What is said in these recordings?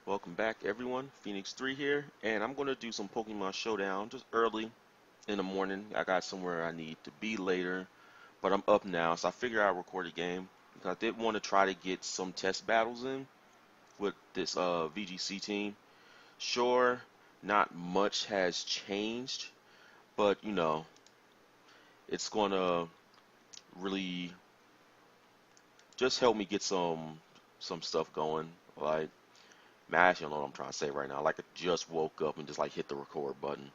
Welcome back everyone, Phoenix 3 here, and I'm going to do some Pokemon Showdown just early in the morning. I got somewhere I need to be later, but I'm up now, so I figured I'd record a game because I did want to try to get some test battles in with this VGC team. Sure, not much has changed, but it's going to really just help me get some stuff going. Like, man, I actually don't know what I'm trying to say right now. Like I just woke up and just like hit the record button.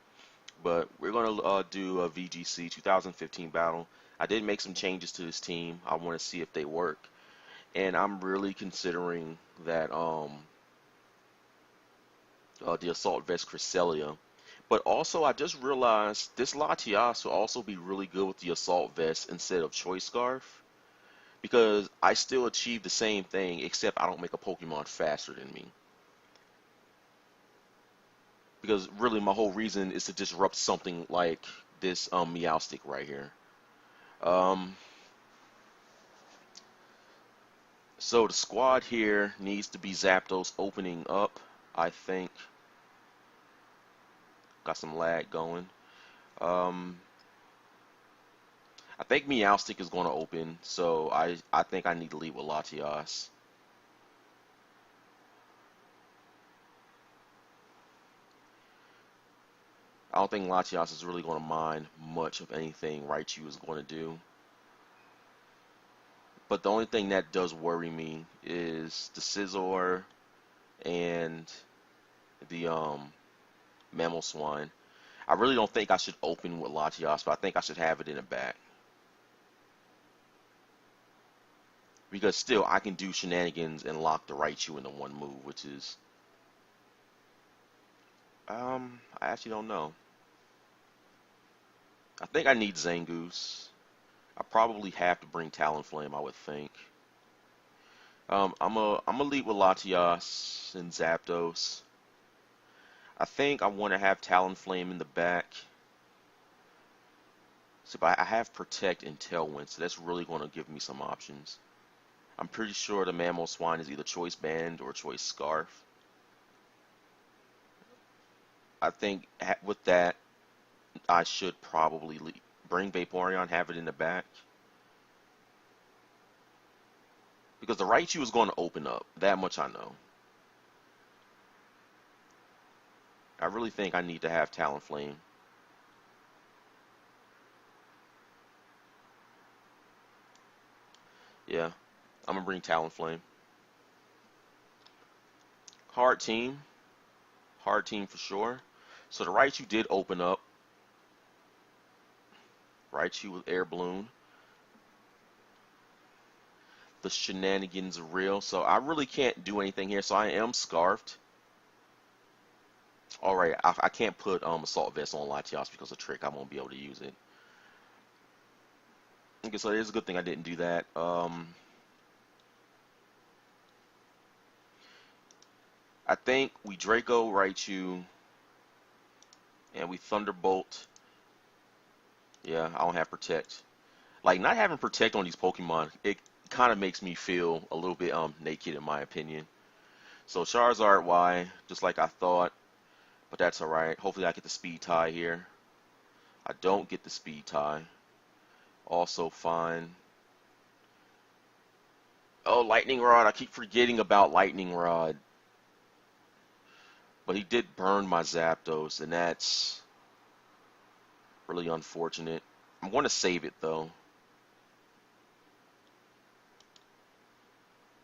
But we're gonna do a VGC 2015 battle. I did make some changes to this team. I want to see if they work, and I'm really considering that the Assault Vest Cresselia. But also, I just realized this Latias will also be really good with the Assault Vest instead of Choice Scarf because I still achieve the same thing except I don't make a Pokemon faster than me. Because really my whole reason is to disrupt something like this Meowstic right here. Um, so the squad here needs to be Zapdos opening up, I think. Got some lag going. Um, I think Meowstic is going to open, so I think I need to lead with Latias. I don't think Latias is really going to mind much of anything Raichu is going to do. But the only thing that does worry me is the Scizor and the Mamoswine. I really don't think I should open with Latias, but I think I should have it in the back. Because still, I can do shenanigans and lock the Raichu into one move, which is... I actually don't know. I think I need Zangoose. I probably have to bring Talonflame, I would think. I'm a lead with Latias and Zapdos. I think I want to have Talonflame in the back. So, but I have Protect and Tailwind, so that's really going to give me some options. I'm pretty sure the Mamoswine is either Choice Band or Choice Scarf. I think with that, I should probably bring Vaporeon, have it in the back. Because the Raichu is going to open up. That much I know. I really think I need to have Talonflame. Yeah, I'm going to bring Talonflame. Hard team. Hard team for sure. So the Raichu did open up. Raichu with Air Balloon. The shenanigans are real. So I really can't do anything here. So I am Scarfed. Alright, I can't put Assault Vest on Latias because of Trick. I won't be able to use it. Okay, so it is a good thing I didn't do that. I think we Draco Raichu and we Thunderbolt. Yeah, I don't have Protect. Like, not having Protect on these Pokemon, it kind of makes me feel a little bit naked in my opinion. So Charizard Y, just like I thought, but that's alright. Hopefully I get the speed tie here. I don't get the speed tie. Also fine. Oh, Lightning Rod. I keep forgetting about Lightning Rod. But he did burn my Zapdos, and that's really unfortunate. I'm going to save it, though.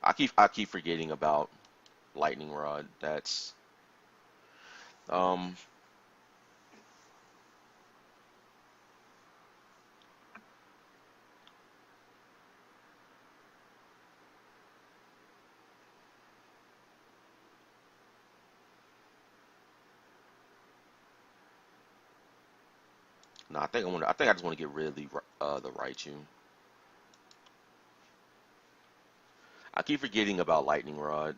I keep forgetting about Lightning Rod. That's... Um... No, I think I just want to get rid of the Raichu. I keep forgetting about Lightning Rod.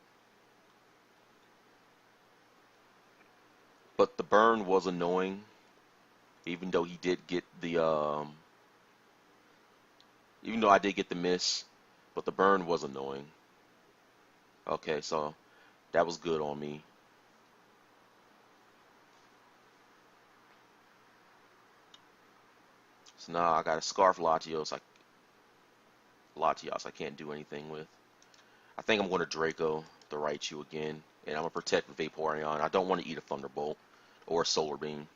But the burn was annoying, even though he did get the even though I did get the miss, but the burn was annoying. Okay, so That was good on me. So now I got a Scarf Latios I can't do anything with. I think I'm going to Draco the Raichu again, and I'm going to protect with Vaporeon. I don't want to eat a Thunderbolt or a Solar Beam.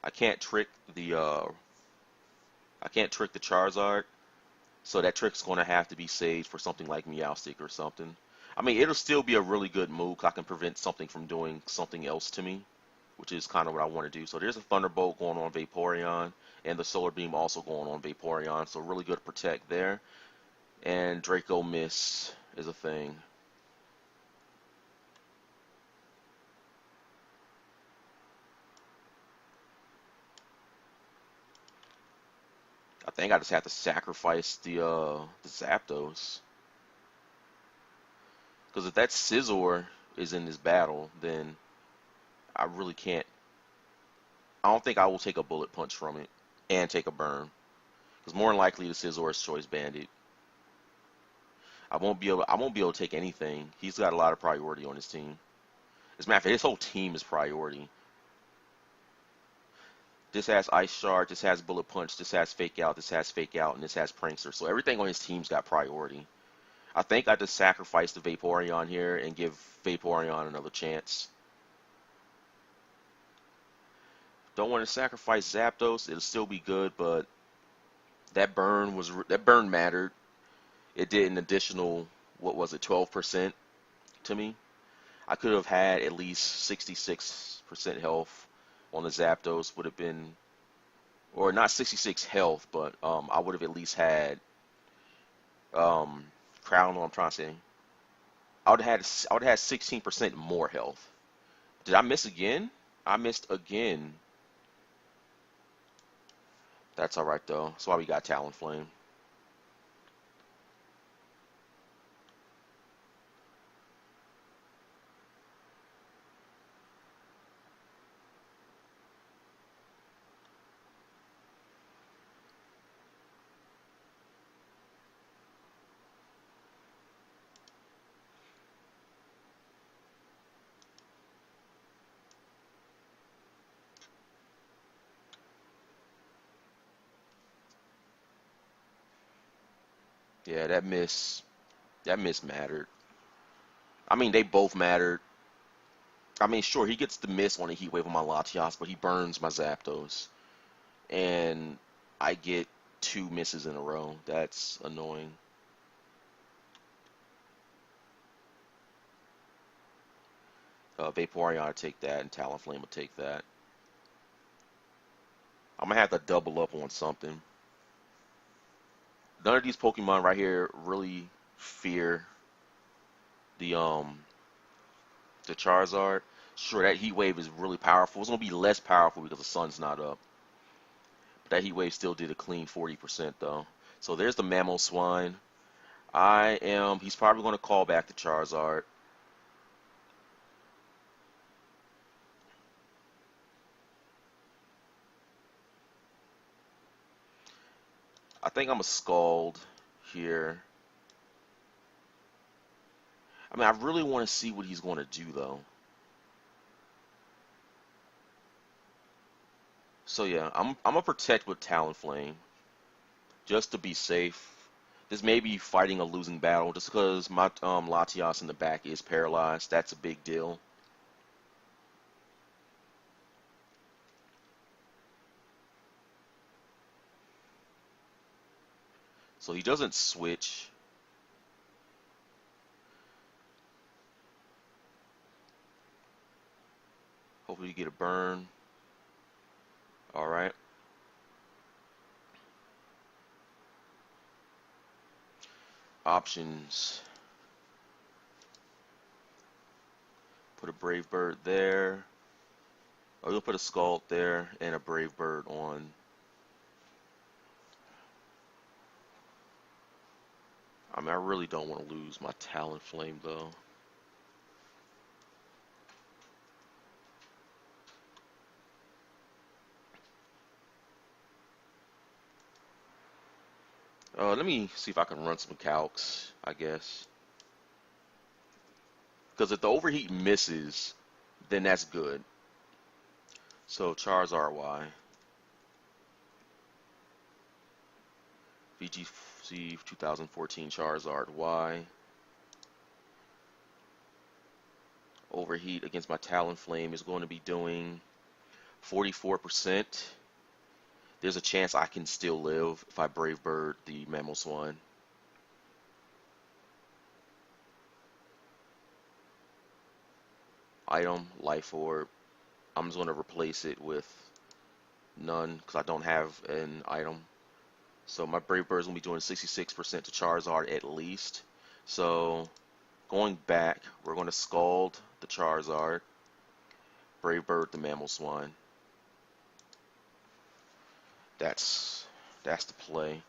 I can't trick the Charizard, so that trick's going to have to be saved for something like Meowstic or something. I mean, it'll still be a really good move 'cause I can prevent something from doing something else to me, which is kind of what I want to do. So there's a Thunderbolt going on Vaporeon, and the Solar Beam also going on Vaporeon, so really good to protect there. And Draco Miss is a thing. I think I just have to sacrifice the Zapdos. Because if that Scizor is in this battle, then I really can't. I don't think I will take a Bullet Punch from it and take a burn. Because more than likely the Scizor is Choice Banded. I won't be able to take anything. He's got a lot of priority on his team. As a matter of fact, his whole team is priority. This has Ice Shard, this has Bullet Punch, this has Fake Out, this has Fake Out, and this has Prankster. So everything on his team's got priority. I think I just sacrifice the Vaporeon here and give Vaporeon another chance. Don't want to sacrifice Zapdos. It'll still be good, but that burn mattered. It did an additional, what was it, 12% to me. I could have had at least 66% health on the Zapdos. Would have been, or not 66 health, but I would have at least had crown. What I'm trying to say, I would have had 16% more health. Did I miss again? I missed again. That's all right though. That's why we got Talonflame. Yeah, that miss mattered. I mean, they both mattered. I mean, sure, he gets the miss on a Heat Wave on my Latias, but he burns my Zapdos. And I get two misses in a row. That's annoying. Vaporeon will take that, and Talonflame will take that. I'm gonna have to double up on something. None of these Pokemon right here really fear the the Charizard. Sure, that Heat Wave is really powerful. It's gonna be less powerful because the sun's not up. But that Heat Wave still did a clean 40% though. So there's the Mamoswine. He's probably gonna call back the Charizard. I think I'm a Scald here. I mean, I really want to see what he's going to do, though. So yeah, I'm gonna protect with Talonflame just to be safe. This may be fighting a losing battle just because my Latias in the back is paralyzed. That's a big deal. So he doesn't switch. Hopefully you get a burn. All right. Options. Put a Brave Bird there. Oh, you'll put a Scald there and a Brave Bird on. I mean, I really don't want to lose my Talonflame though. Let me see if I can run some calcs, I guess. Because if the overheat misses, then that's good. So Charizard Y. VGC 2014 Charizard Y. Overheat against my Talonflame is going to be doing 44%. There's a chance I can still live if I Brave Bird the Mamoswine. Item, Life Orb. I'm just going to replace it with none because I don't have an item. So my Brave Bird is going to be doing 66% to Charizard at least. So going back, we're going to Scald the Charizard, Brave Bird the Mamoswine. That's the play.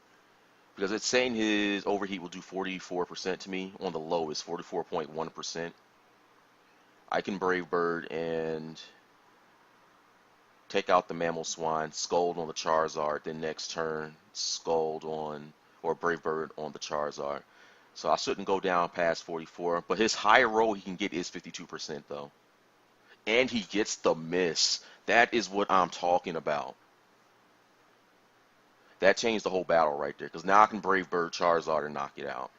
Because it's saying his overheat will do 44% to me. On the low is 44.1%. I can Brave Bird and take out the Mamoswine, Scald on the Charizard, then next turn Scald on, or Brave Bird on the Charizard. So I shouldn't go down past 44, but his high roll he can get is 52% though. And he gets the miss. That is what I'm talking about. That changed the whole battle right there, because now I can Brave Bird Charizard and knock it out.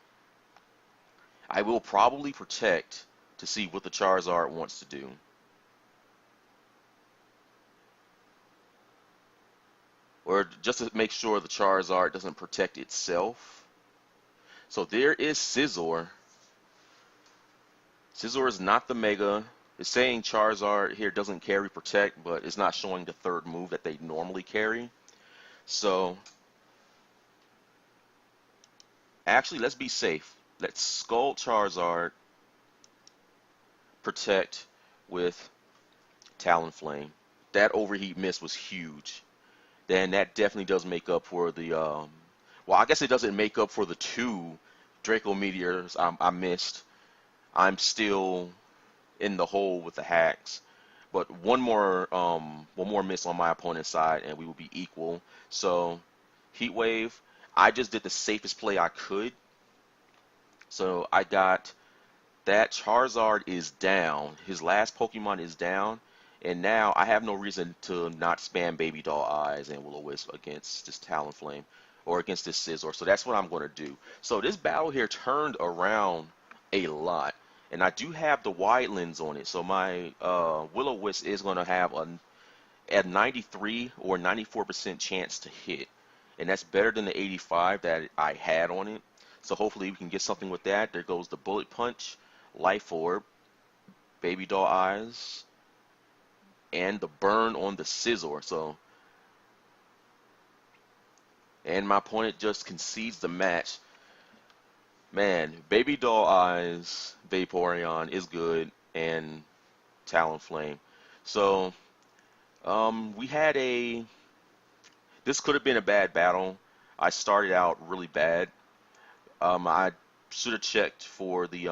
I will probably protect to see what the Charizard wants to do. Or just to make sure the Charizard doesn't protect itself. So there is Scizor. Scizor is not the Mega. It's saying Charizard here doesn't carry Protect, but it's not showing the third move that they normally carry. So, actually, let's be safe. Let's Scald Charizard, Protect with Talonflame. That overheat miss was huge. Then that definitely does make up for the, well, I guess it doesn't make up for the two Draco Meteors I missed. I'm still in the hole with the hacks. But one more miss on my opponent's side, and we will be equal. So, Heat Wave, I just did the safest play I could. So I got that Charizard is down. His last Pokemon is down. And now I have no reason to not spam Baby Doll Eyes and Will-O-Wisp against this Talonflame or against this Scizor. So that's what I'm going to do. So this battle here turned around a lot. And I do have the wide lens on it. So my Will-O-Wisp is going to have a 93 or 94% chance to hit. And that's better than the 85 that I had on it. So hopefully we can get something with that. There goes the Bullet Punch, Life Orb, Baby Doll Eyes, and the burn on the Scizor. So, and my opponent just concedes the match. Man, Baby Doll Eyes, Vaporeon is good, and Talonflame. So, we had this could have been a bad battle. I started out really bad. I should have checked for the,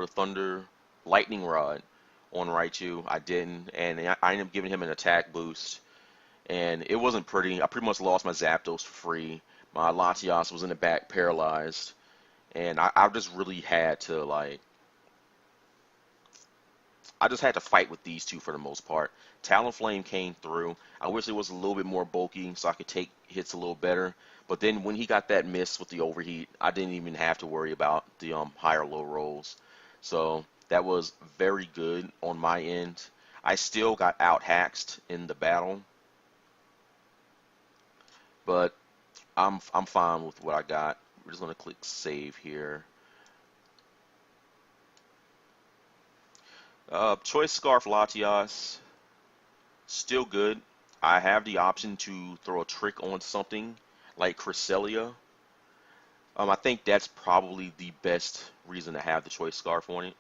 Thunder Lightning Rod on Raichu. I didn't, and I ended up giving him an attack boost, and it wasn't pretty. I pretty much lost my Zapdos for free. My Latias was in the back paralyzed, and I just really had to, like, I just had to fight with these two for the most part. Talonflame came through. I wish it was a little bit more bulky so I could take hits a little better. But then when he got that miss with the overheat, I didn't even have to worry about the high or low rolls. So that was very good on my end. I still got out-hacked in the battle, but I'm fine with what I got. We're just gonna click save here. Choice Scarf Latias, still good. I have the option to throw a trick on something like Cresselia. I think that's probably the best reason to have the Choice Scarf on it.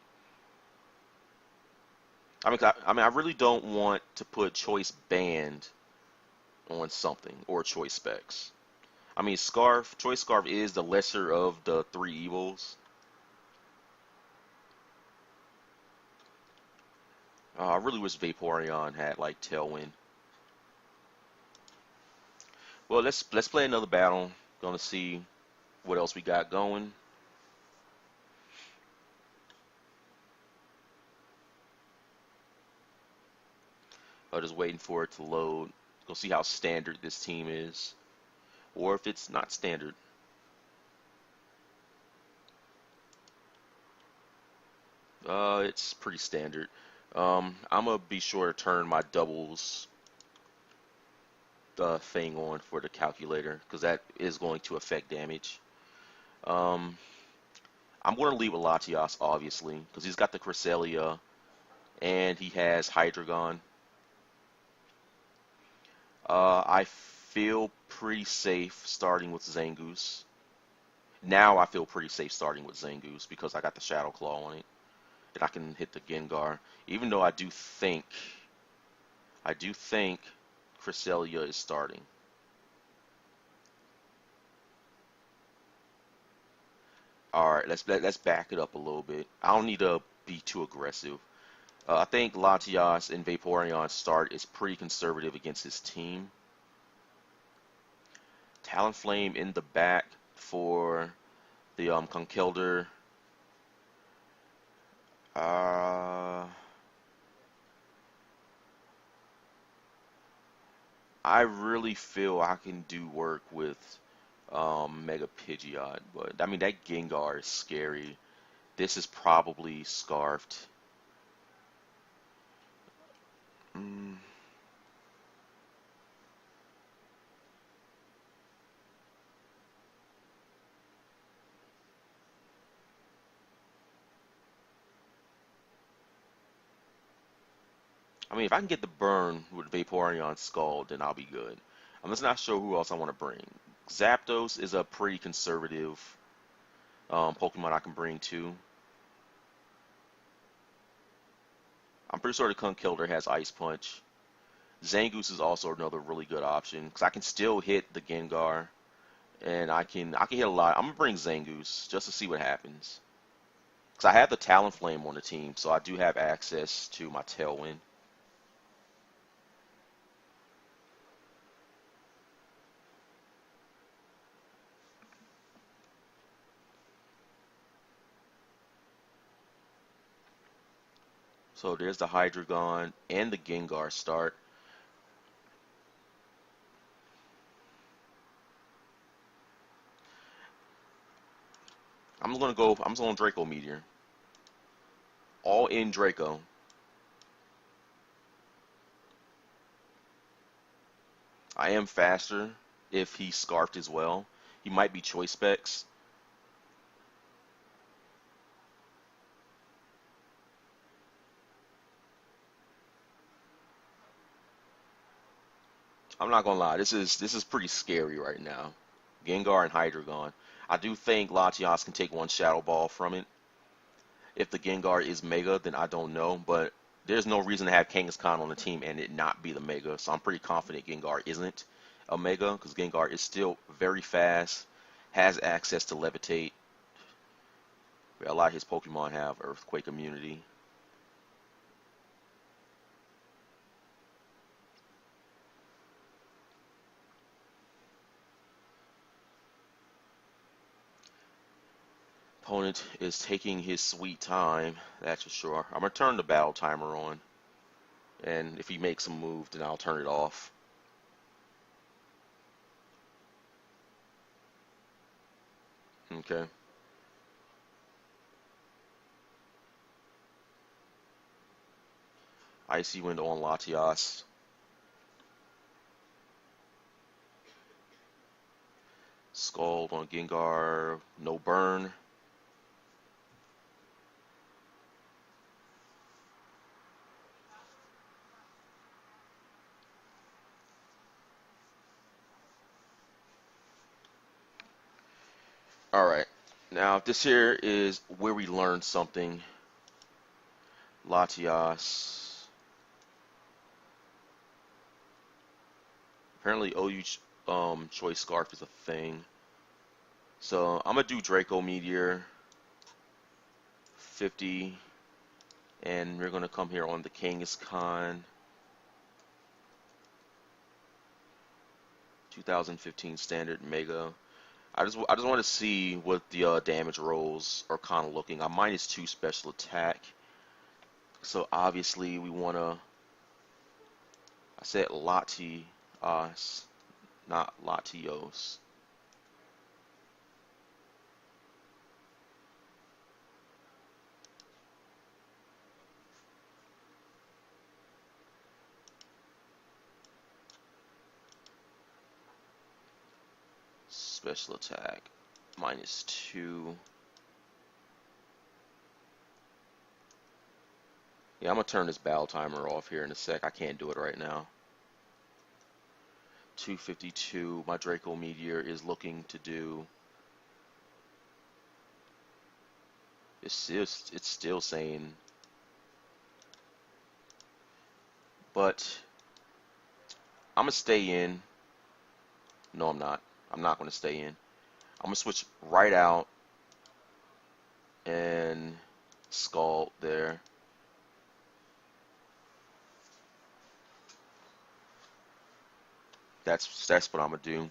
I really don't want to put Choice Band on something or Choice Specs. I mean, Choice Scarf is the lesser of the three evils. I really wish Vaporeon had like Tailwind. Well, let's play another battle. Gonna see what else we got going. Just waiting for it to load. Go see how standard this team is, or if it's not standard. It's pretty standard. I'm gonna be sure to turn my doubles thing on for the calculator because that is going to affect damage. Um, I'm going to leave with Latias obviously because he's got the Cresselia and he has Hydreigon. I feel pretty safe starting with Zangoose. Now I feel pretty safe starting with Zangoose because I got the Shadow Claw on it and I can hit the Gengar. Even though I do think Cresselia is starting. All right, let's back it up a little bit. I don't need to be too aggressive. I think Latias and Vaporeon start is pretty conservative against his team. Talonflame in the back for the Conkeldurr. Uh, I really feel I can do work with Mega Pidgeot, but I mean that Gengar is scary. This is probably Scarfed. Mm, I mean, if I can get the burn with Vaporeon Scald, then I'll be good. I'm just not sure who else I want to bring. Zapdos is a pretty conservative Pokemon I can bring too. I'm pretty sure the Conkeldurr has Ice Punch. Zangoose is also another really good option because I can still hit the Gengar, and I can hit a lot. I'm gonna bring Zangoose just to see what happens because I have the Talonflame on the team, so I do have access to my Tailwind. So there's the Hydreigon and the Gengar start. I'm just gonna Draco Meteor. All in Draco. I am faster if he's Scarfed as well. He might be Choice Specs. I'm not gonna lie, this is pretty scary right now. Gengar and Hydreigon. I do think Latias can take one Shadow Ball from it. If the Gengar is Mega, then I don't know, but there's no reason to have Kangaskhan on the team and it not be the Mega. So I'm pretty confident Gengar isn't a Mega because Gengar is still very fast, has access to Levitate. A lot of his Pokemon have Earthquake immunity. Opponent is taking his sweet time, that's for sure. I'm gonna turn the battle timer on, and if he makes a move, then I'll turn it off. Okay. Icy Wind on Latias. Scald on Gengar. No burn. Alright. Now, this here is where we learn something. Latias. Apparently, OU Choice Scarf is a thing. So, I'm going to do Draco Meteor. 50. And we're going to come here on the Kangaskhan. 2015 Standard Mega. I just want to see what the damage rolls are kind of looking. I'm -2 special attack. So obviously we want to I said Latios, not Latios. Special attack, -2. Yeah, I'm gonna turn this battle timer off here in a sec. I can't do it right now. 252. My Draco Meteor is looking to do. It's still saying, but I'm gonna stay in. No, I'm not. I'm not gonna stay in. I'm gonna switch right out and Scald there. That's what I'm gonna do.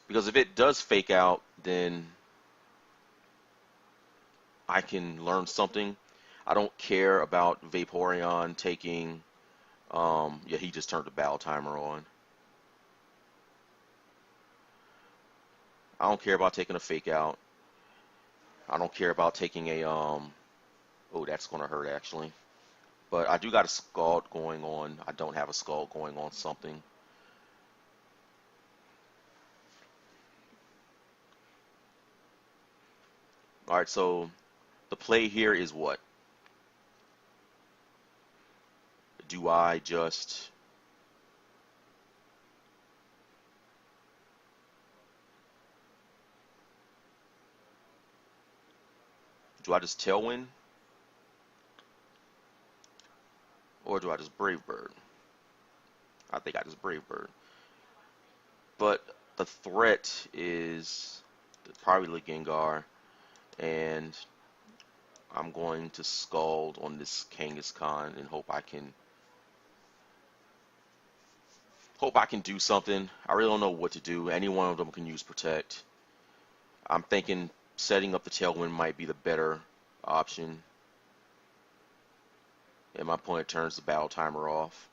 Because if it does fake out, then I can learn something. I don't care about Vaporeon taking. Yeah, he just turned the battle timer on. I don't care about taking a fake out. I don't care about taking a Oh, that's gonna hurt actually. But I do got a Scald going on. I don't have a Scald going on something. All right, so the play here is what? Do I just Tailwind, or do I just Brave Bird? I think I just Brave Bird. But the threat is probably Gengar, and I'm going to Scald on this Kangaskhan and hope I can do something. I really don't know what to do. Any one of them can use Protect. I'm thinking setting up the Tailwind might be the better option. At my point, it turns the battle timer off.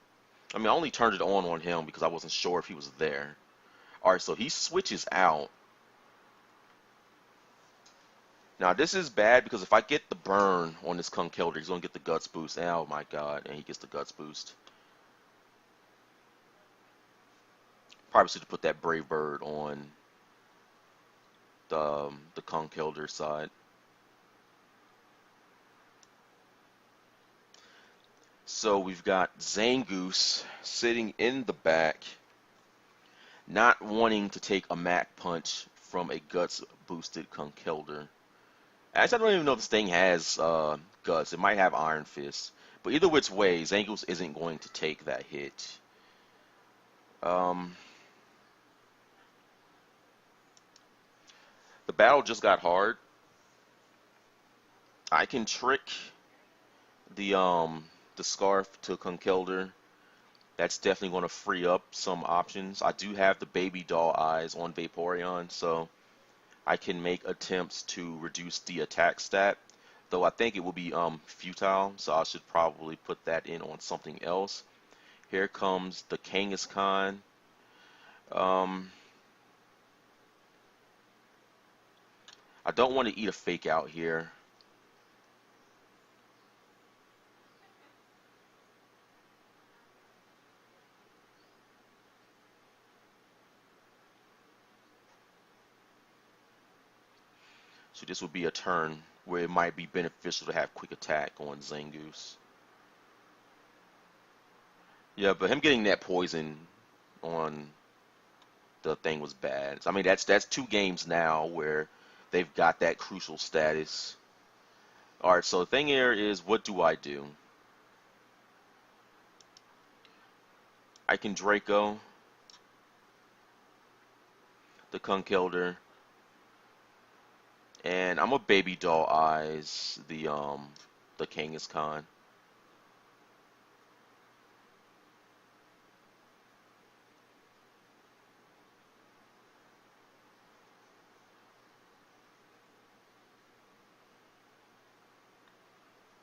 I mean, I only turned it on him because I wasn't sure if he was there. Alright, so he switches out. Now, this is bad because if I get the burn on this Conkeldurr, he's going to get the Guts boost. Oh my god, and he gets the Guts boost. Probably should have put that Brave Bird on the Conkeldurr side. So we've got Zangoose sitting in the back, not wanting to take a Mac Punch from a Guts boosted Conkeldurr. Actually, I don't even know if this thing has Guts. It might have Iron Fist. But either which way, Zangoose isn't going to take that hit. The battle just got hard. I can trick the Scarf to Conkeldurr. That's definitely going to free up some options. I do have the Baby Doll Eyes on Vaporeon, so I can make attempts to reduce the attack stat. Though I think it will be futile, so I should probably put that in on something else. Here comes the Kangaskhan. I don't want to eat a fake out here. So this would be a turn where it might be beneficial to have quick attack on Zangoose. Yeah, but him getting that poison on the thing was bad. I mean, that's 2 games now where they've got that crucial status. All right, so the thing here is, what do I do? I can Draco the Conkeldurr, and I'm a Baby Doll Eyes the Kangaskhan.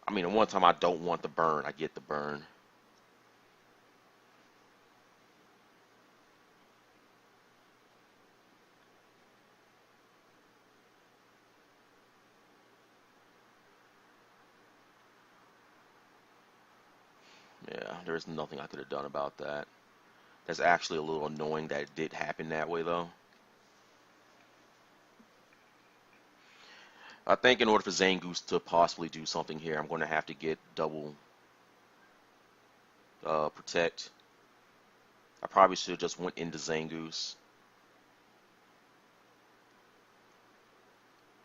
I mean, the one time I don't want the burn, I get the burn. There is nothing I could have done about that. That's actually a little annoying that it did happen that way, though. I think in order for Zangoose to possibly do something here, I'm going to have to get double protect. I probably should have just went into Zangoose.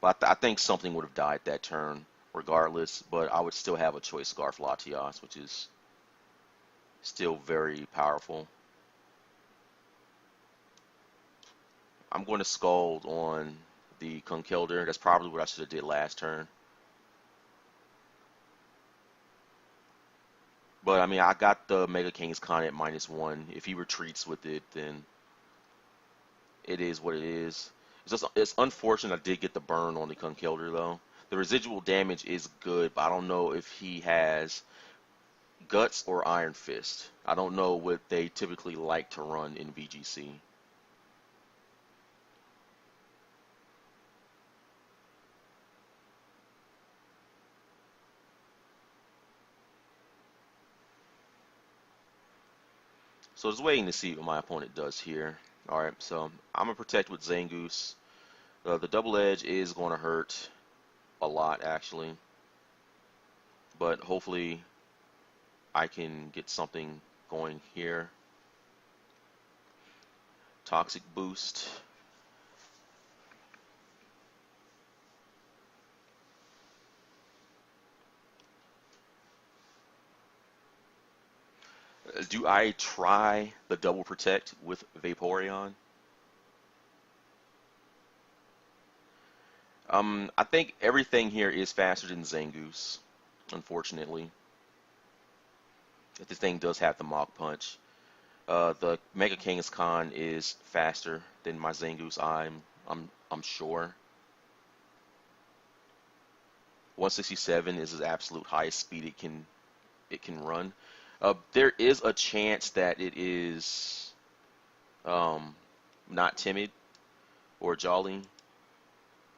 But I think something would have died that turn regardless, but I would still have a choice Scarf Latias, which is still very powerful. I'm going to Scald on the Conkeldurr. That's probably what I should have did last turn. But I mean, I got the Mega King's Con at -1. If he retreats with it, then it is what it is. It's unfortunate I did get the burn on the Conkeldurr though. The residual damage is good, but I don't know if he has Guts or Iron Fist. I don't know what they typically like to run in VGC. So just waiting to see what my opponent does here. Alright, so I'm going to protect with Zangoose. The double edge is going to hurt a lot actually. But hopefully I can get something going here. Toxic boost. Do I try the double protect with Vaporeon? I think everything here is faster than Zangoose, unfortunately. If this thing does have the Mach Punch. The Mega King's Con is faster than my Zangoose. I'm sure. 167 is the absolute highest speed it can run. There is a chance that it is not timid or jolly.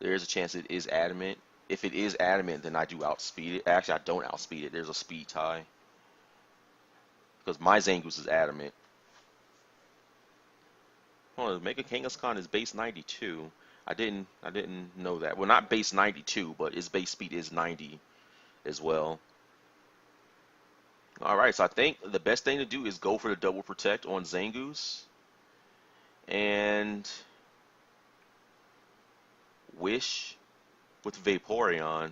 There is a chance it is adamant. If it is adamant, then I do outspeed it. Actually, I don't outspeed it. There's a speed tie. Because my Zangoose is adamant. Oh, Mega Kangaskhan is base 92. I didn't know that. Well, not base 92, but its base speed is 90 as well. Alright, so I think the best thing to do is go for the double protect on Zangoose. And Wish with Vaporeon.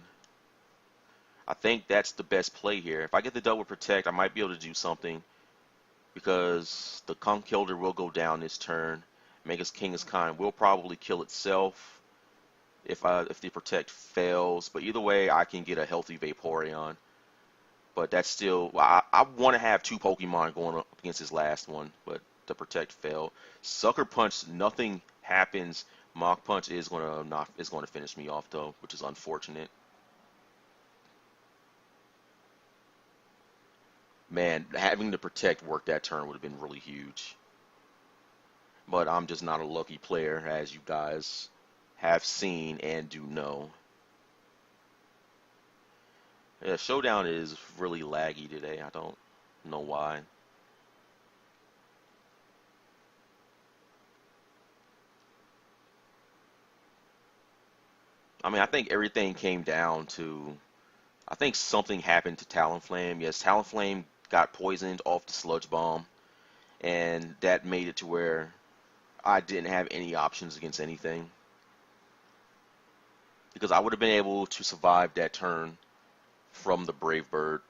I think that's the best play here. If I get the double protect, I might be able to do something. Because the Conkeldurr will go down this turn. Mega Kangaskhan will probably kill itself if the protect fails. But either way, I can get a healthy Vaporeon. But that's still, I want to have two Pokemon going up against his last one, but the protect failed. Sucker Punch, nothing happens. Mach Punch is gonna finish me off though, which is unfortunate. Man, having the protect work that turn would have been really huge. But I'm just not a lucky player, as you guys have seen and do know. Yeah, Showdown is really laggy today. I don't know why. I mean, I think everything came down to, I think something happened to Talonflame. Yes, Talonflame got poisoned off the Sludge Bomb, and that made it to where I didn't have any options against anything. Because I would have been able to survive that turn from the Brave Bird.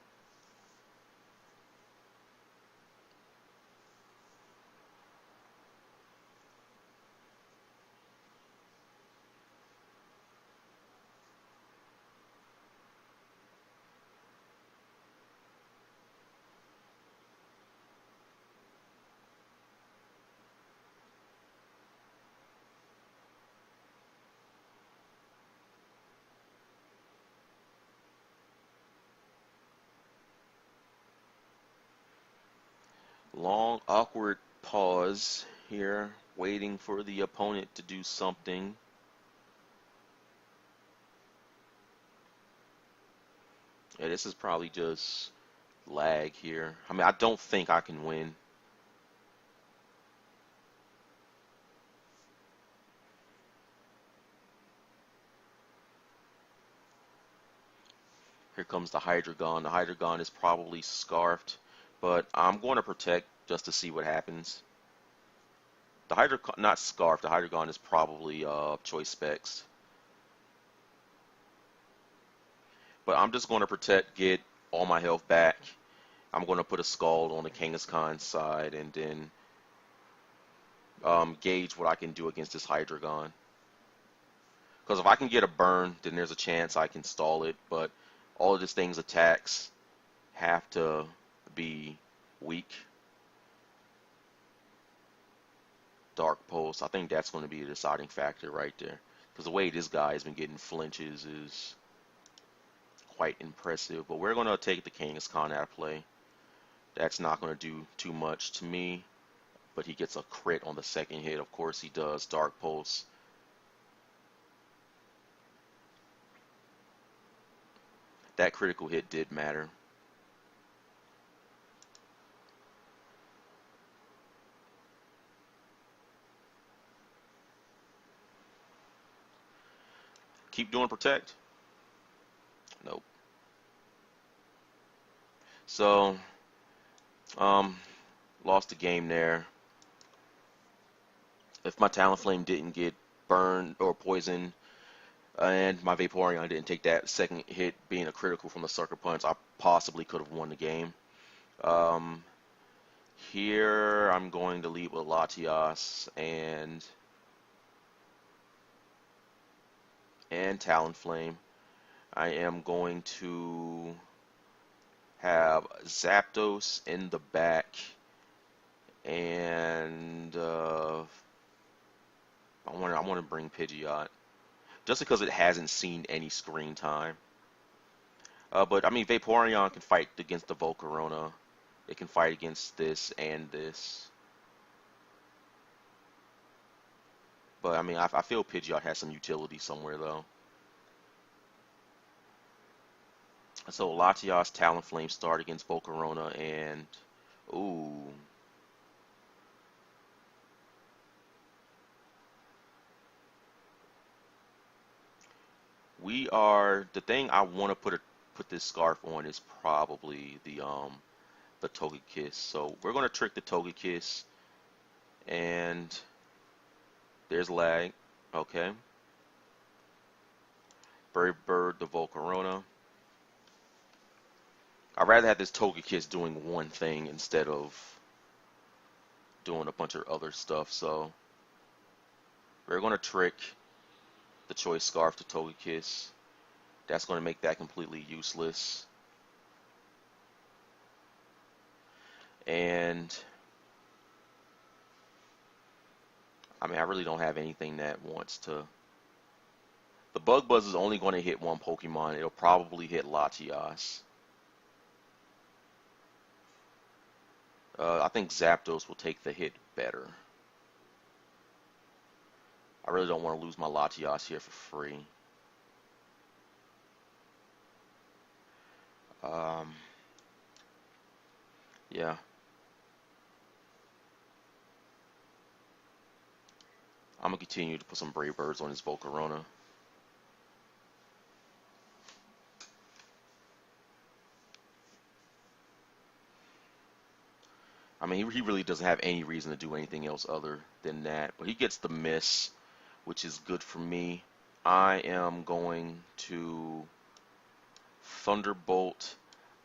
Long, awkward pause here, waiting for the opponent to do something. Yeah, this is probably just lag here. I mean, I don't think I can win. Here comes the Hydreigon. The Hydreigon is probably scarfed, but I'm going to protect just to see what happens. The Hydreigon, not scarfed, the Hydreigon is probably choice specs. But I'm just going to protect, get all my health back. I'm going to put a Scald on the Kangaskhan side and then gauge what I can do against this Hydreigon. Because if I can get a burn, then there's a chance I can stall it. But all of this thing's attacks have to be weak. Dark Pulse, I think that's going to be a deciding factor right there. Because the way this guy has been getting flinches is quite impressive. But we're going to take the Kangaskhan out of play. That's not going to do too much to me. But he gets a crit on the second hit. Of course he does. Dark Pulse. That critical hit did matter. Keep doing protect. Nope. So, lost the game there. If my Talonflame didn't get burned or poisoned, and my Vaporeon didn't take that second hit being a critical from the Sucker Punch, I possibly could have won the game. Here I'm going to lead with Latias and Talonflame. I am going to have Zapdos in the back, and I want to bring Pidgeot just because it hasn't seen any screen time. But I mean, Vaporeon can fight against the Volcarona. It can fight against this and this. But I mean, I feel Pidgeot has some utility somewhere though. So Latias, Talonflame start against Volcarona, and ooh. The thing I want to put this scarf on is probably the Togekiss. So we're gonna trick the Togekiss, and there's lag. Okay. Brave Bird, the Volcarona. I'd rather have this Togekiss doing one thing instead of doing a bunch of other stuff. So we're gonna trick the Choice Scarf to Togekiss. That's going to make that completely useless. And I mean, I really don't have anything that wants to. The Bug Buzz is only going to hit one Pokemon. It'll probably hit Latias. I think Zapdos will take the hit better. I really don't want to lose my Latias here for free. Yeah. I'm going to continue to put some Brave Birds on his Volcarona. I mean, he really doesn't have any reason to do anything else other than that. But he gets the miss, which is good for me. I am going to Thunderbolt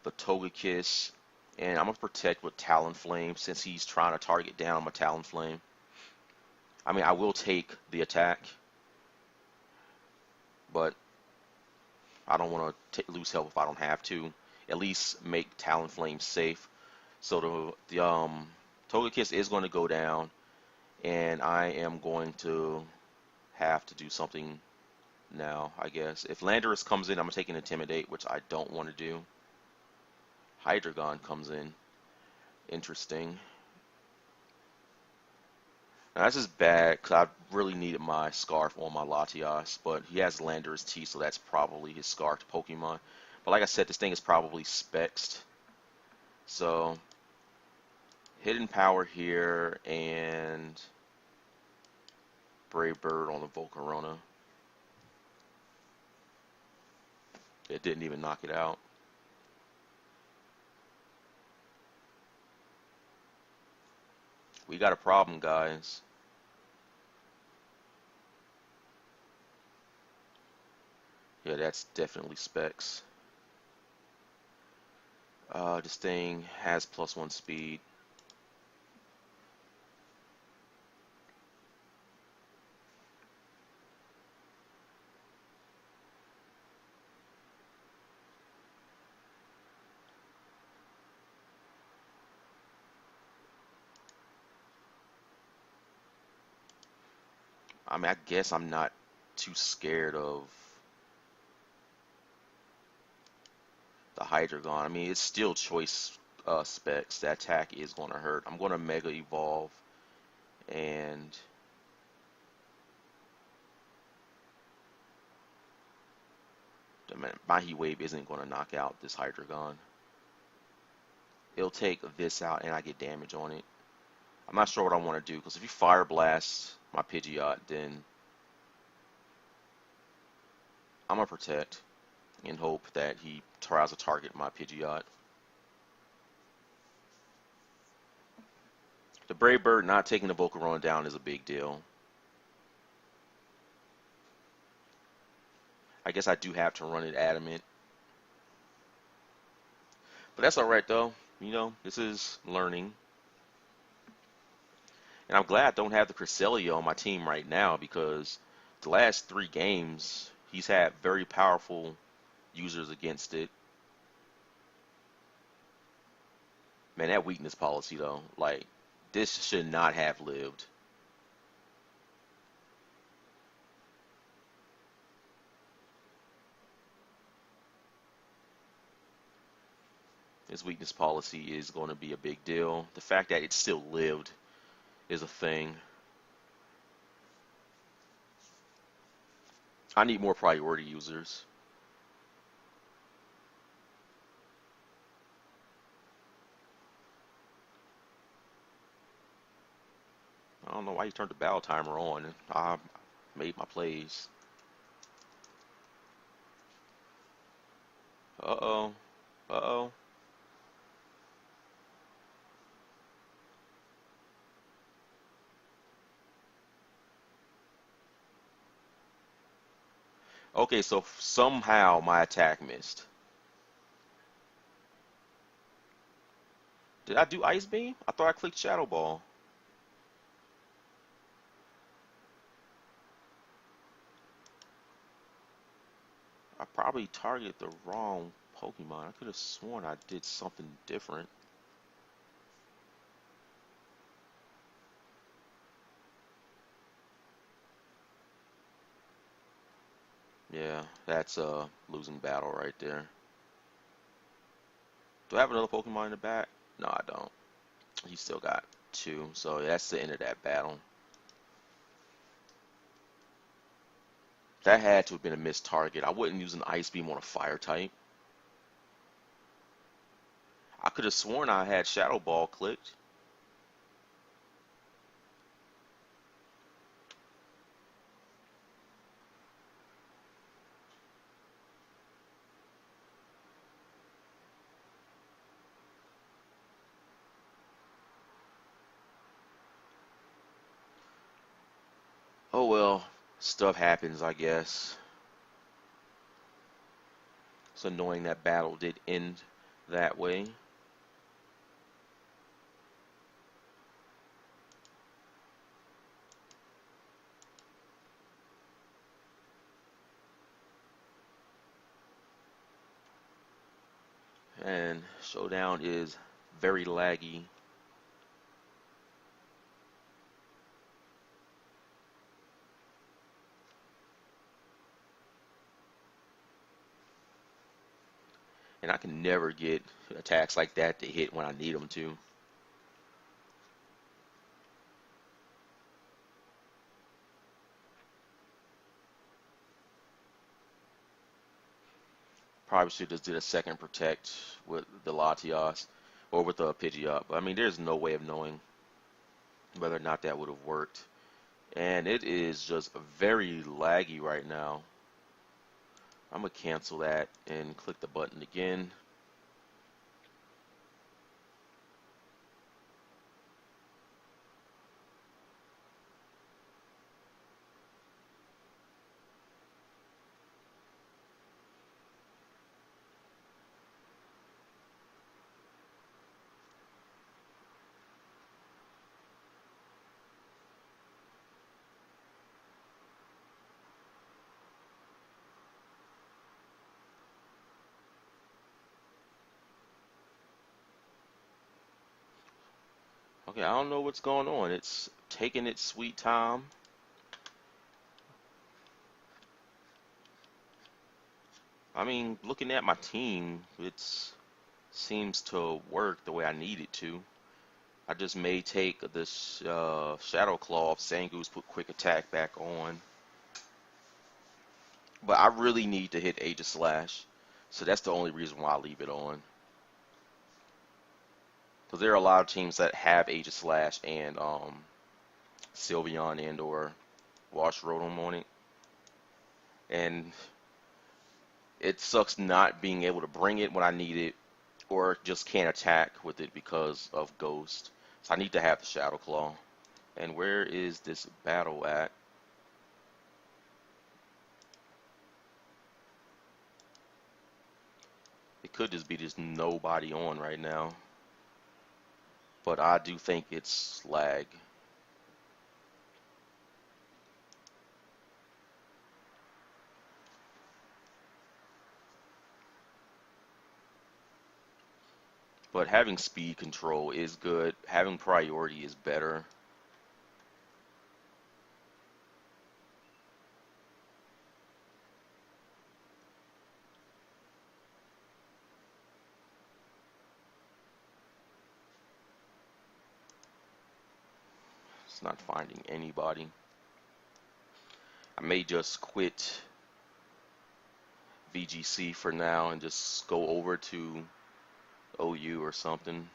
the Togekiss, and I'm going to protect with Talonflame since he's trying to target down my Talonflame. I mean, I will take the attack, but I don't want to lose health if I don't have to. At least make Talonflame safe. So the Togekiss is going to go down, and I am going to have to do something now, I guess. If Landorus comes in, I'm going to take an Intimidate, which I don't want to do. Hydreigon comes in. Interesting. Now, this is bad because I really needed my Scarf on my Latias, but he has Landorus T, so that's probably his Scarfed Pokemon. But like I said, this thing is probably Spexed. So hidden power here and Brave Bird on the Volcarona. It didn't even knock it out. We got a problem, guys. Yeah, that's definitely specs. This thing has +1 speed. I mean, I guess I'm not too scared of the Hydreigon. I mean, it's still choice specs. The attack is going to hurt. I'm going to Mega Evolve, and my Heat Wave isn't going to knock out this Hydreigon. It'll take this out, and I get damage on it. I'm not sure what I want to do, because if you Fire Blast my Pidgeot, then I'm going to Protect and hope that he tries to target my Pidgeot. The Brave Bird not taking the Volcarona down is a big deal. I guess I do have to run it Adamant. But that's alright though. You know, this is learning. And I'm glad I don't have the Cresselia on my team right now, because the last 3 games he's had very powerful users against it. Man, that weakness policy though, like, this should not have lived. This weakness policy is going to be a big deal. The fact that it still lived is a thing. I need more priority users. I don't know why you turned the battle timer on. I made my plays. Uh-oh. Uh-oh. Okay, so somehow my attack missed. Did I do Ice Beam? I thought I clicked Shadow Ball. I probably targeted the wrong Pokemon. I could have sworn I did something different. Yeah, that's a losing battle right there. Do I have another Pokemon in the back? No, I don't. He still got 2, so that's the end of that battle. That had to have been a missed target. I wouldn't use an Ice Beam on a Fire type. I could have sworn I had Shadow Ball clicked. Oh well, stuff happens, I guess. It's annoying that battle did end that way. And Showdown is very laggy. And I can never get attacks like that to hit when I need them to. Probably should just did a second protect with the Latios. or with a Pidgeot. I mean, there's no way of knowing whether or not that would have worked. And it is just very laggy right now. I'm gonna cancel that and click the button again. Okay, I don't know what's going on. It's taking its sweet time. I mean, looking at my team, it seems to work the way I need it to. I just may take this Shadow Claw of Sangoose, put Quick Attack back on. But I really need to hit Aegis Slash. So that's the only reason why I leave it on. Because there are a lot of teams that have Aegis Slash and Sylveon and or Wash Rotom on it. And it sucks not being able to bring it when I need it, or just can't attack with it because of Ghost. So I need to have the Shadow Claw. And where is this battle at? It could just be there's nobody on right now. But I do think it's lag. But having speed control is good. Having priority is better. It's not finding anybody. I may just quit VGC for now and just go over to OU or something.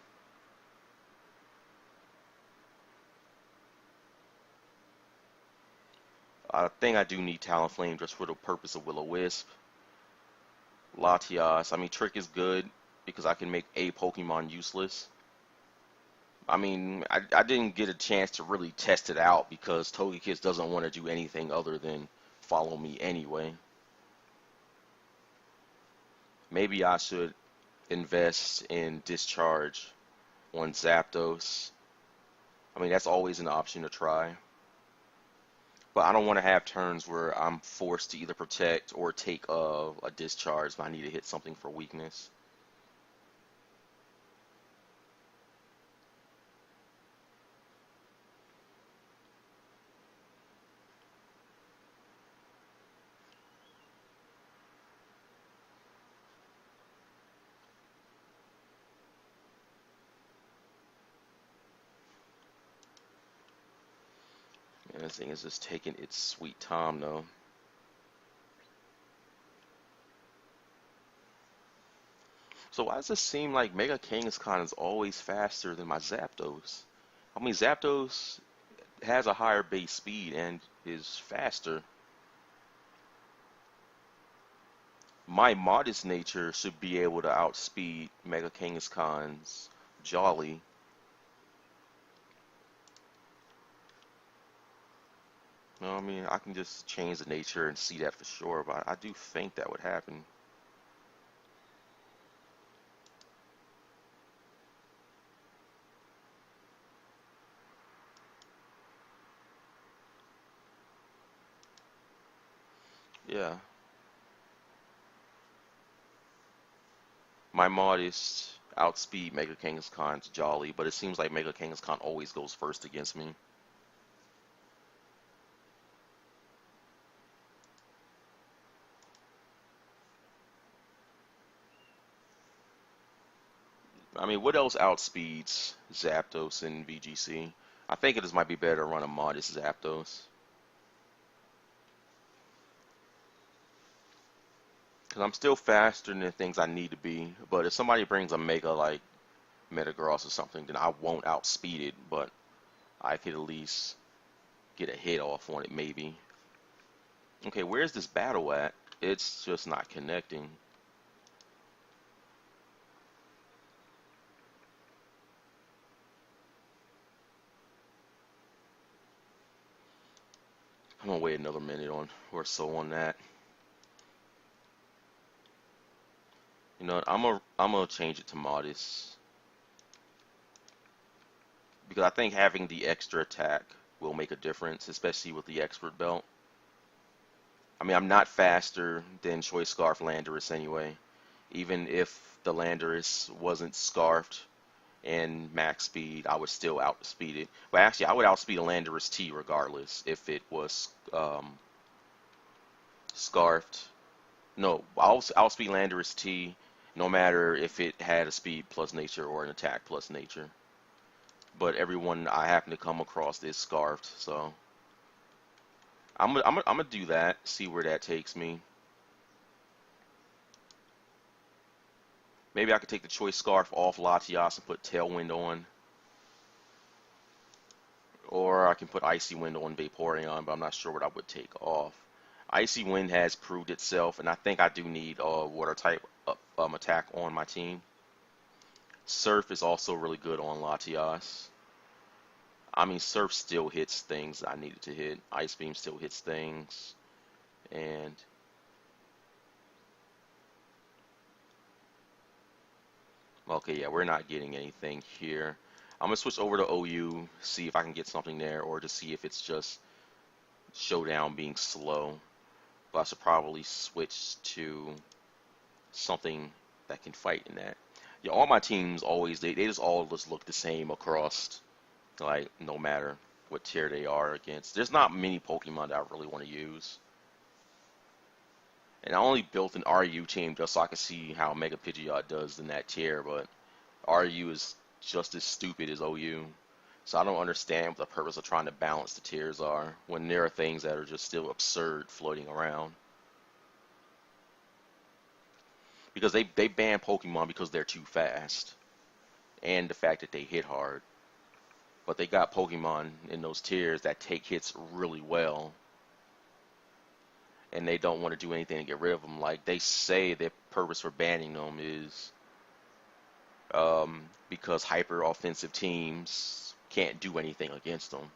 I think I do need Talonflame just for the purpose of Will-O-Wisp. Latias, I mean, Trick is good because I can make a Pokemon useless. I mean, I didn't get a chance to really test it out because Togekiss doesn't want to do anything other than follow me anyway. Maybe I should invest in Discharge on Zapdos. I mean, that's always an option to try. But I don't want to have turns where I'm forced to either protect or take a Discharge if I need to hit something for weakness. And this thing is just taking its sweet time, though. So why does it seem like Mega Kangaskhan is always faster than my Zapdos? I mean, Zapdos has a higher base speed and is faster. My modest nature should be able to outspeed Mega Kangaskhan's Jolly. No, I mean, I can just change the nature and see that for sure, but I do think that would happen. Yeah. My modest outspeed Mega Kangaskhan's Jolly, but it seems like Mega Kangaskhan always goes first against me. I mean, what else outspeeds Zapdos in VGC? I think it just might be better to run a modest Zapdos. Because I'm still faster than the things I need to be. But if somebody brings a Mega, like, Metagross or something, then I won't outspeed it, but I could at least get a hit off on it maybe. Okay, where's this battle at? It's just not connecting. I'm gonna wait another minute on or so on that. You know, I'm gonna change it to modest because I think having the extra attack will make a difference, especially with the expert belt. I mean, I'm not faster than Choice Scarf Landorus anyway. Even if the Landorus wasn't scarfed and max speed, I would still outspeed it. But actually, I would outspeed a Landorus T regardless if it was scarfed. No, I'll outspeed Landorus T no matter if it had a speed plus nature or an attack plus nature. But everyone I happen to come across is scarfed, so I'm gonna do that. See where that takes me. Maybe I could take the Choice Scarf off Latias and put Tailwind on. Or I can put Icy Wind on Vaporeon, but I'm not sure what I would take off. Icy Wind has proved itself, and I think I do need a Water type attack on my team. Surf is also really good on Latias. I mean, Surf still hits things I needed to hit. Ice Beam still hits things. And okay, yeah, we're not getting anything here. I'm gonna switch over to OU, see if I can get something there, or to see if it's just Showdown being slow. But I should probably switch to something that can fight in that. Yeah, all my teams always they just all just look the same across, like no matter what tier they are against. There's not many Pokemon that I really want to use. And I only built an RU team just so I could see how Mega Pidgeot does in that tier, but RU is just as stupid as OU. So I don't understand what the purpose of trying to balance the tiers are when there are things that are just still absurd floating around. Because they ban Pokemon because they're too fast. And the fact that they hit hard. But they got Pokemon in those tiers that take hits really well. And they don't want to do anything to get rid of them. Like, they say their purpose for banning them is because hyper offensive teams can't do anything against them.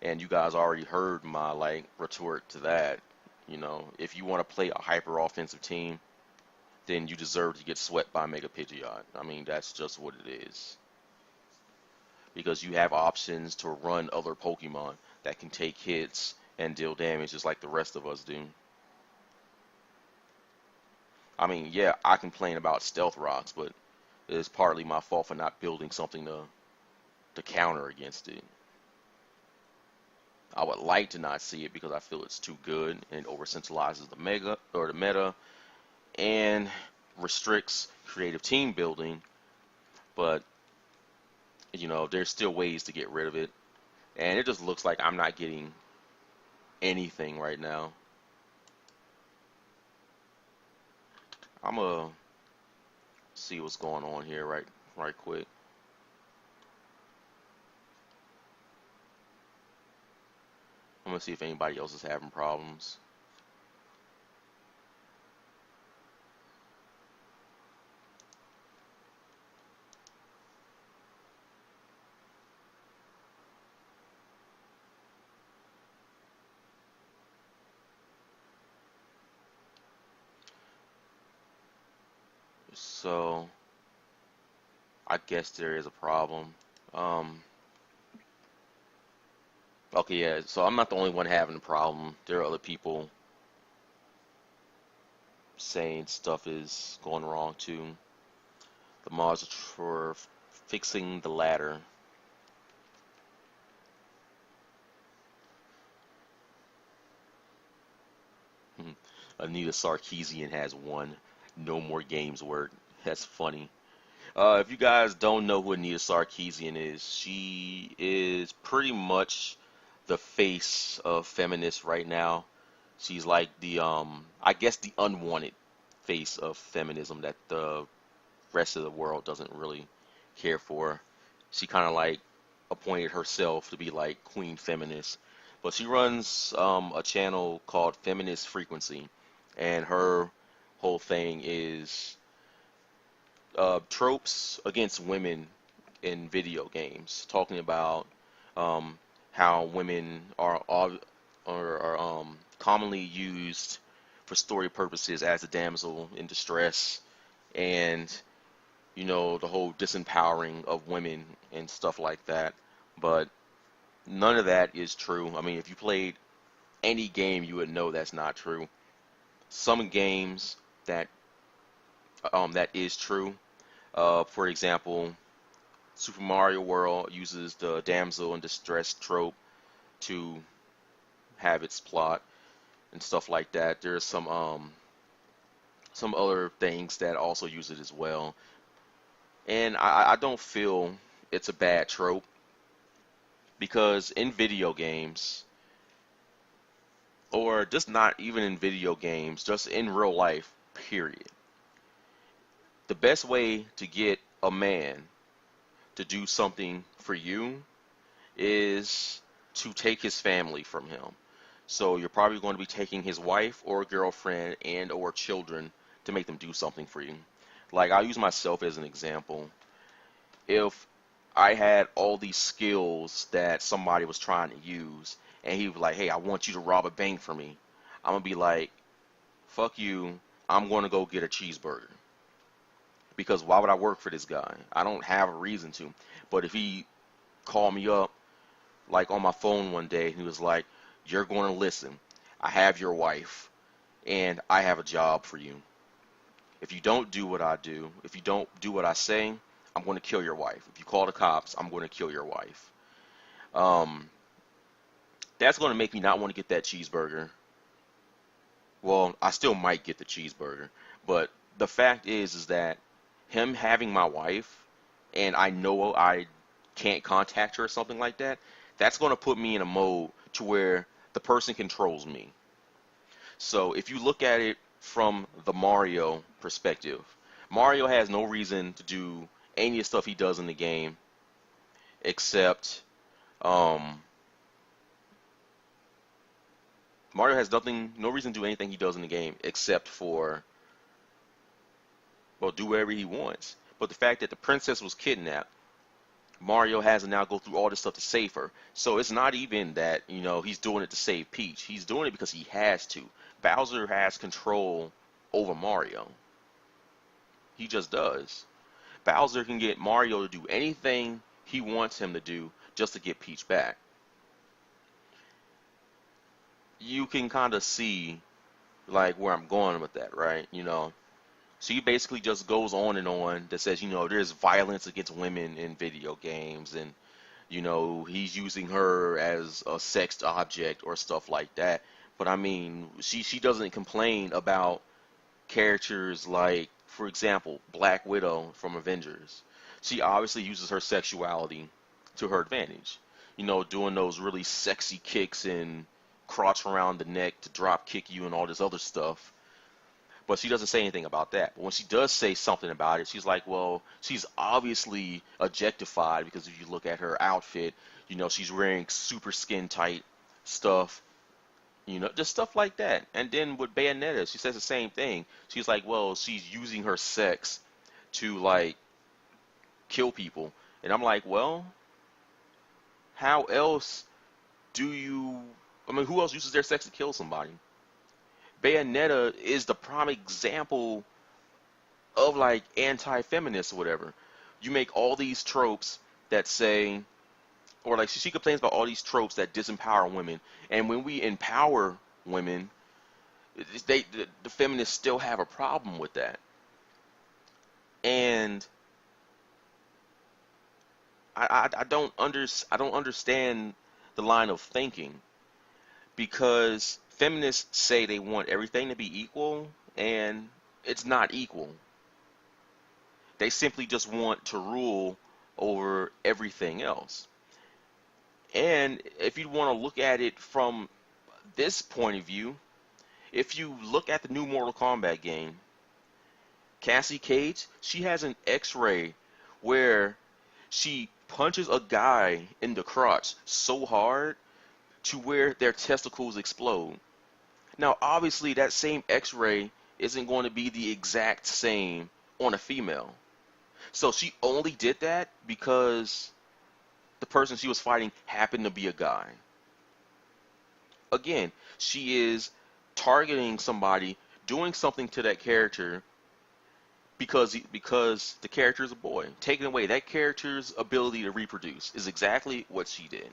And you guys already heard my like retort to that. You know, if you want to play a hyper offensive team, then you deserve to get swept by Mega Pidgeot. I mean, that's just what it is. Because you have options to run other Pokemon that can take hits and deal damage just like the rest of us do. I mean, yeah, I complain about Stealth Rocks, but it's partly my fault for not building something to counter against it. I would like to not see it because I feel it's too good and it over-centralizes the meta and restricts creative team building, but you know, there's still ways to get rid of it. And it just looks like I'm not getting anything right now. I'm gonna see what's going on here right quick. I'm gonna see if anybody else is having problems. So I guess there is a problem. Okay, yeah, so I'm not the only one having a problem. There are other people saying stuff is going wrong too. The mods are for fixing the ladder. Anita Sarkeesian has won. No more games work. That's funny. If you guys don't know who Anita Sarkeesian is, she is pretty much the face of feminists right now. She's like the I guess the unwanted face of feminism that the rest of the world doesn't really care for. She kind of like appointed herself to be like Queen Feminist, but she runs a channel called Feminist Frequency, and her whole thing is tropes against women in video games, talking about um, how women are commonly used for story purposes as a damsel in distress, and the whole disempowering of women and stuff like that. But none of that is true. I mean, if you played any game, you would know that's not true. Some games that is true. For example, Super Mario World uses the damsel in distress trope to have its plot and stuff like that. There's some other things that also use it as well. And I don't feel it's a bad trope because in video games, or just not even in video games, just in real life, period, the best way to get a man to do something for you is to take his family from him. So you're probably going to be taking his wife or girlfriend and or children to make them do something for you. Like, I'll use myself as an example. If I had all these skills that somebody was trying to use, and he was like, hey, I want you to rob a bank for me, I'm going to be like, fuck you, I'm going to go get a cheeseburger. Because why would I work for this guy? I don't have a reason to. But if he called me up, like on my phone one day, he was like, you're going to listen. I have your wife, and I have a job for you. If you don't do what I do, if you don't do what I say, I'm going to kill your wife. If you call the cops, I'm going to kill your wife. That's going to make me not want to get that cheeseburger. Well, I still might get the cheeseburger, but the fact is that him having my wife, and I know I can't contact her or something like that, that's going to put me in a mode to where the person controls me. So if you look at it from the Mario perspective, Mario has no reason to do any of the stuff he does in the game except Mario has no reason to do anything he does in the game except for, well, do whatever he wants. But the fact that the princess was kidnapped, Mario has to now go through all this stuff to save her. So it's not even that, he's doing it to save Peach. He's doing it because he has to. Bowser has control over Mario. He just does. Bowser can get Mario to do anything he wants him to do just to get Peach back. You can kind of see like where I'm going with that, right? So he basically just goes on and on that says, there's violence against women in video games, and he's using her as a sex object or stuff like that. But I mean, she doesn't complain about characters like, for example, Black Widow from Avengers. She obviously uses her sexuality to her advantage. Doing those really sexy kicks and crotch around the neck to drop kick you and all this other stuff. But she doesn't say anything about that. But when she does say something about it, she's like, well, she's obviously objectified because if you look at her outfit, she's wearing super skin tight stuff, just stuff like that. And then with Bayonetta, she says the same thing. She's like, well, she's using her sex to, like, kill people. And I'm like, well, how else who else uses their sex to kill somebody? Bayonetta is the prime example of like anti-feminist or whatever. You make all these tropes that say, or like she complains about all these tropes that disempower women, and when we empower women, the feminists still have a problem with that. And I don't understand the line of thinking, because feminists say they want everything to be equal, and it's not equal. They simply just want to rule over everything else. And if you want to look at it from this point of view, if you look at the new Mortal Kombat game, Cassie Cage, she has an X-ray where she punches a guy in the crotch so hard to where their testicles explode. Now, obviously, that same X-ray isn't going to be the exact same on a female. So she only did that because the person she was fighting happened to be a guy. Again, she is targeting somebody, doing something to that character because the character is a boy. Taking away that character's ability to reproduce is exactly what she did.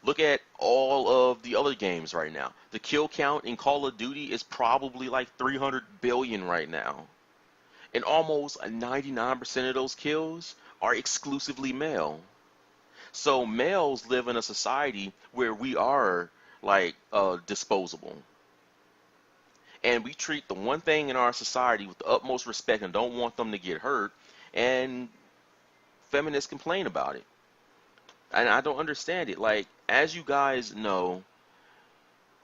Look at all of the other games right now. The kill count in Call of Duty is probably like 300 billion right now. And almost 99% of those kills are exclusively male. So males live in a society where we are like disposable. And we treat the one thing in our society with the utmost respect and don't want them to get hurt. And feminists complain about it. And I don't understand it. Like, as you guys know,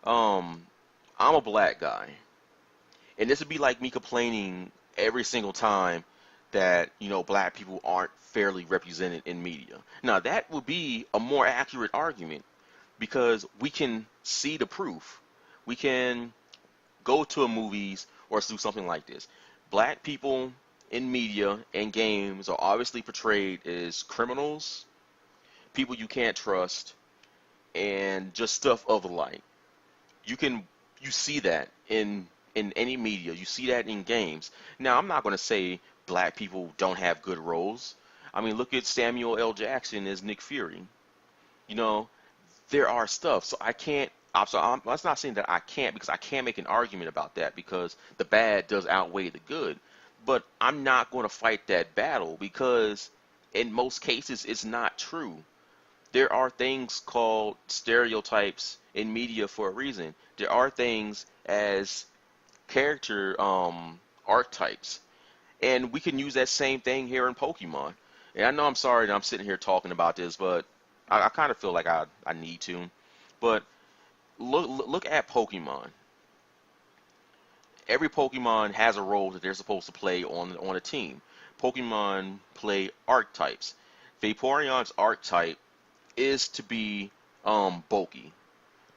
I'm a black guy. And this would be like me complaining every single time that, black people aren't fairly represented in media. Now, that would be a more accurate argument because we can see the proof. We can go to a movies or do something like this. Black people in media and games are obviously portrayed as criminals, people you can't trust, and just stuff of the like. You see that in any media. You see that in games. Now, I'm not going to say black people don't have good roles. I mean, look at Samuel L. Jackson as Nick Fury. You know, there are stuff. So I can't. That's not saying that I can't, because I can't make an argument about that because the bad does outweigh the good. But I'm not going to fight that battle because in most cases it's not true. There are things called stereotypes in media for a reason. There are things as character archetypes, and we can use that same thing here in Pokemon. And I know I'm sorry that I'm sitting here talking about this, but I kind of feel like I need to. But look at Pokemon. Every Pokemon has a role that they're supposed to play on a team. Pokemon play archetypes. Vaporeon's archetype is to be bulky,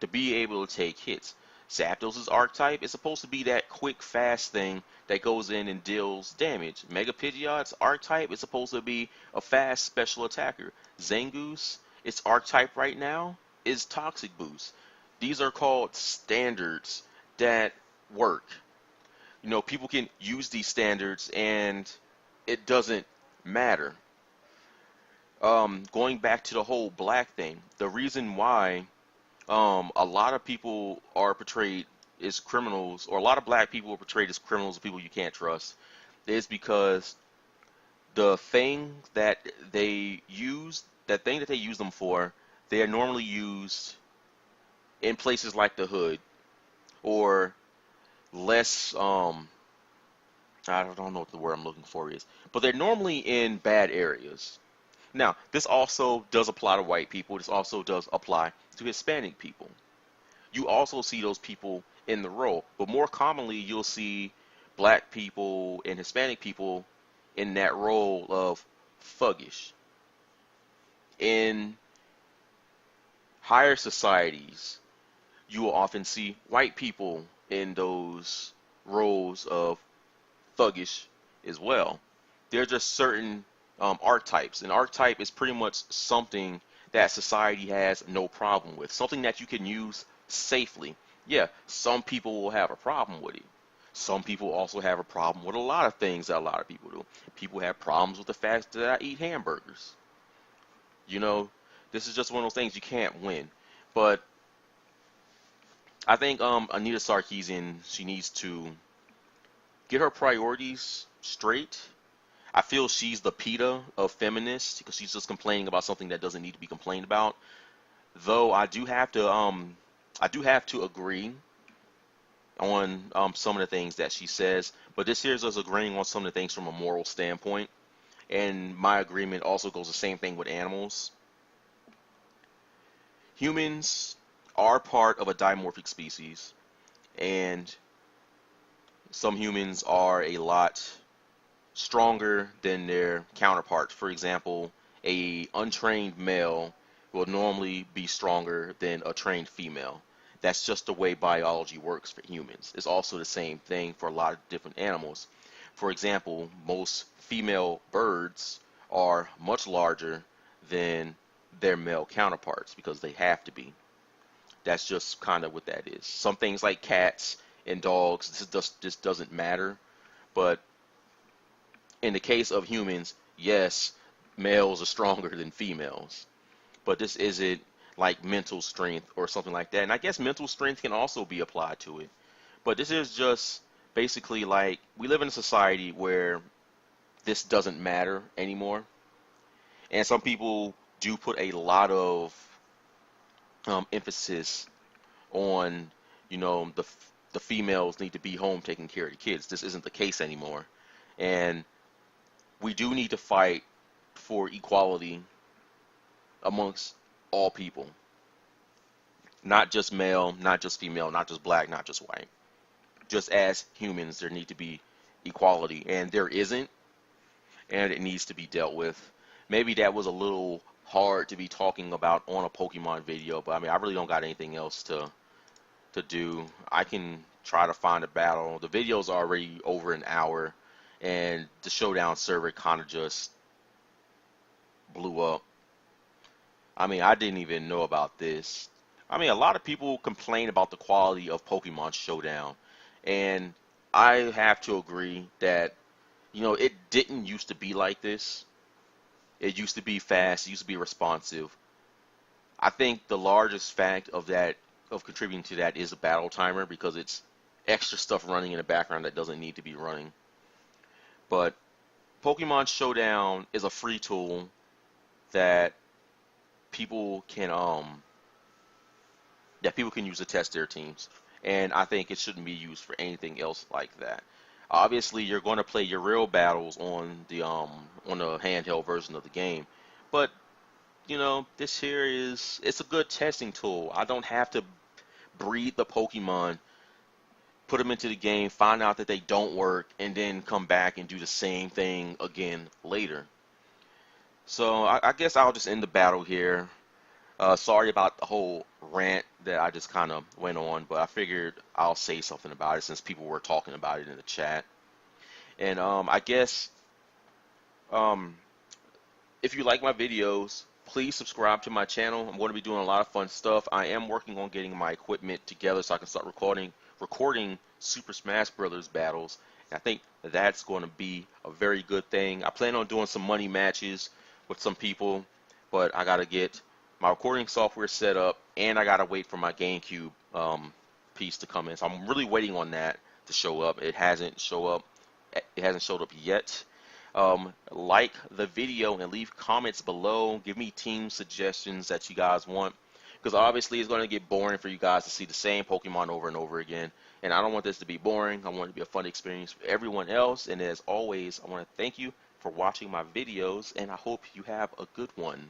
to be able to take hits. Zapdos's archetype is supposed to be that quick, fast thing that goes in and deals damage. Mega Pidgeot's archetype is supposed to be a fast special attacker. Zangoose, its archetype right now is Toxic Boost. These are called standards that work. People can use these standards and it doesn't matter. Going back to the whole black thing, the reason why a lot of people are portrayed as criminals, or a lot of black people are portrayed as criminals, people you can't trust, is because the thing that they use them for, they are normally used in places like the hood, or less, I don't know what the word I'm looking for is, but they're normally in bad areas. Now, this also does apply to white people. This also does apply to Hispanic people. You also see those people in the role, but more commonly you'll see black people and Hispanic people in that role of thuggish. In higher societies, you will often see white people in those roles of thuggish as well. There are just certain archetypes. An archetype is pretty much something that society has no problem with, something that you can use safely. Yeah, some people will have a problem with it. Some people also have a problem with a lot of things that a lot of people do. People have problems with the fact that I eat hamburgers. This is just one of those things you can't win. But I think Anita Sarkeesian, she needs to get her priorities straight. I feel she's the PETA of feminists because she's just complaining about something that doesn't need to be complained about. Though I do have to agree on some of the things that she says, but this here is us agreeing on some of the things from a moral standpoint. And my agreement also goes the same thing with animals. Humans are part of a dimorphic species, and some humans are a lot stronger than their counterparts. For example, a untrained male will normally be stronger than a trained female. That's just the way biology works for humans. It's also the same thing for a lot of different animals. For example, most female birds are much larger than their male counterparts because they have to be. That's just kind of what that is. Some things like cats and dogs, this doesn't matter. But in the case of humans, yes, males are stronger than females. But this isn't like mental strength or something like that. And I guess mental strength can also be applied to it. But this is just basically like we live in a society where this doesn't matter anymore. And some people do put a lot of emphasis on, the females need to be home taking care of the kids. This isn't the case anymore. And we do need to fight for equality amongst all people. Not just male, not just female, not just black, not just white. Just as humans, there need to be equality. And there isn't, and it needs to be dealt with. Maybe that was a little hard to be talking about on a Pokemon video, but I mean, I really don't got anything else to do. I can try to find a battle. The video's already over an hour, and the Showdown server kind of just blew up. I mean, I didn't even know about this. I mean, a lot of people complain about the quality of Pokemon Showdown, and I have to agree that, it didn't used to be like this. It used to be fast, it used to be responsive. I think the largest fact of contributing to that is a battle timer because it's extra stuff running in the background that doesn't need to be running. But Pokemon Showdown is a free tool that people can use to test their teams, and I think it shouldn't be used for anything else like that. Obviously, you're going to play your real battles on the handheld version of the game, but this here it's a good testing tool. I don't have to breed the Pokemon, put them into the game, find out that they don't work, and then come back and do the same thing again later. So I guess I'll just end the battle here. Sorry about the whole rant that I just kind of went on, but I figured I'll say something about it since people were talking about it in the chat. And I guess if you like my videos, please subscribe to my channel. I'm going to be doing a lot of fun stuff. I am working on getting my equipment together so I can start recording Super Smash Brothers battles. And I think that's going to be a very good thing. I plan on doing some money matches with some people, but I got to get my recording software set up, and I gotta wait for my GameCube piece to come in. So I'm really waiting on that to show up. It hasn't showed up yet. Like the video and leave comments below. Give me team suggestions that you guys want, because obviously it's going to get boring for you guys to see the same Pokemon over and over again. And I don't want this to be boring. I want it to be a fun experience for everyone else. And as always, I want to thank you for watching my videos, and I hope you have a good one.